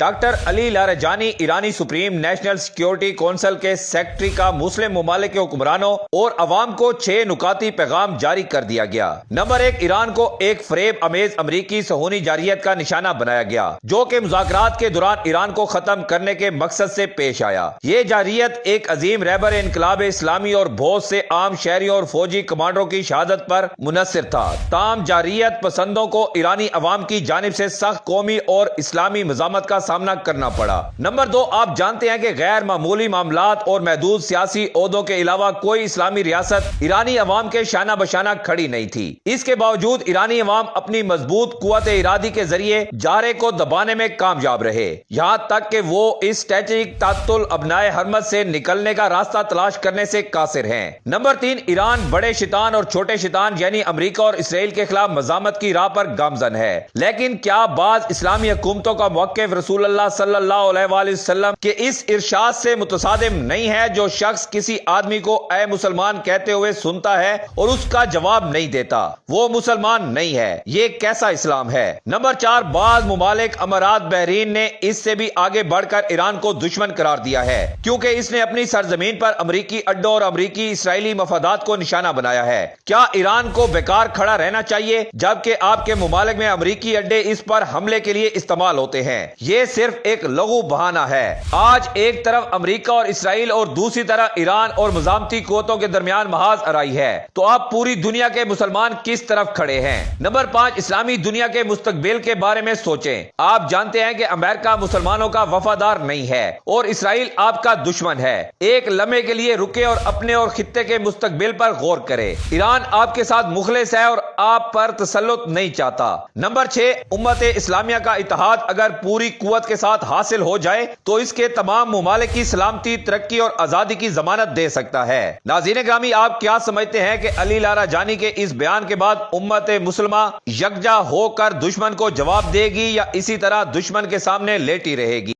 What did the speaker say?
Doctor علی Larijani ایرانی supreme national security council کے secretary کا مسلم ممالک کے حکمرانوں اور عوام کو 6 نکاتی پیغام جاری کر دیا گیا۔ نمبر 1، ایران کو ایک فریب امیز امریکی صہیونی جارحیت کا نشانہ بنایا گیا جو کہ مذاکرات کے دوران ایران کو ختم کرنے کے مقصد سے پیش آیا۔ یہ جارحیت ایک عظیم رہبر انقلاب اسلامی اور بہت سے عام شہریوں اور فوجی کمانڈروں کی شہادت پر منحصر تھا۔ تاہم جارحیت پسندوں کو ایرانی عوام کی جانب سے سخت قومی اور اسلامی مزاحمت کا سامنا کرنا پڑا۔ نمبر 2، آپ جانتے ہیں کہ غیر معمولی معاملات اور محدود سیاسی عہدوں کے علاوہ کوئی اسلامی ریاست ایرانی عوام کے شانہ بشانہ کھڑی نہیں تھی۔ اس کے باوجود ایرانی عوام اپنی مضبوط قوت ارادی کے ذریعے جارے کو دبانے میں کامیاب رہے، یہاں تک کہ وہ اس اسٹریٹجک تعطل ابنائے حرمت سے نکلنے کا راستہ تلاش کرنے سے قاصر ہیں۔ نمبر 3، ایران بڑے شیطان اور چھوٹے شیطان یعنی امریکہ اور اسرائیل کے خلاف مزاحمت کی راہ پر گامزن ہے، لیکن کیا بعض اسلامی حکومتوں کا موقف رسول اللہ صلی اللہ علیہ وآلہ وسلم کے اس ارشاد سے متصادم نہیں ہے جو شخص کسی آدمی کو اے مسلمان کہتے ہوئے سنتا ہے اور اس کا جواب نہیں دیتا، وہ مسلمان نہیں ہے؟ یہ کیسا اسلام ہے؟ نمبر 4، بعض ممالک امارات بحرین نے اس سے بھی آگے بڑھ کر ایران کو دشمن قرار دیا ہے کیونکہ اس نے اپنی سرزمین پر امریکی اڈوں اور امریکی اسرائیلی مفادات کو نشانہ بنایا ہے۔ کیا ایران کو بیکار کھڑا رہنا چاہیے جبکہ آپ کے ممالک میں امریکی اڈے اس پر حملے کے لیے استعمال ہوتے ہیں؟ یہ صرف ایک لغو بہانہ ہے۔ آج ایک طرف امریکہ اور اسرائیل اور دوسری طرف ایران اور مزاحمتی قوتوں کے درمیان محاذ آرائی ہے، تو آپ پوری دنیا کے مسلمان کس طرف کھڑے ہیں؟ نمبر 5، اسلامی دنیا کے مستقبل کے بارے میں سوچیں۔ آپ جانتے ہیں کہ امریکہ مسلمانوں کا وفادار نہیں ہے اور اسرائیل آپ کا دشمن ہے۔ ایک لمحے کے لیے رکے اور اپنے اور خطے کے مستقبل پر غور کرے۔ ایران آپ کے ساتھ مخلص ہے اور آپ پر تسلط نہیں چاہتا۔ نمبر 6، امت اسلامیہ کا اتحاد اگر پوری قوت کے ساتھ حاصل ہو جائے تو اس کے تمام ممالک کی سلامتی، ترقی اور آزادی کی ضمانت دے سکتا ہے۔ ناظرین گرامی، آپ کیا سمجھتے ہیں کہ علی لاریجانی کے اس بیان کے بعد امت مسلمہ یکجا ہو کر دشمن کو جواب دے گی یا اسی طرح دشمن کے سامنے لیٹی رہے گی؟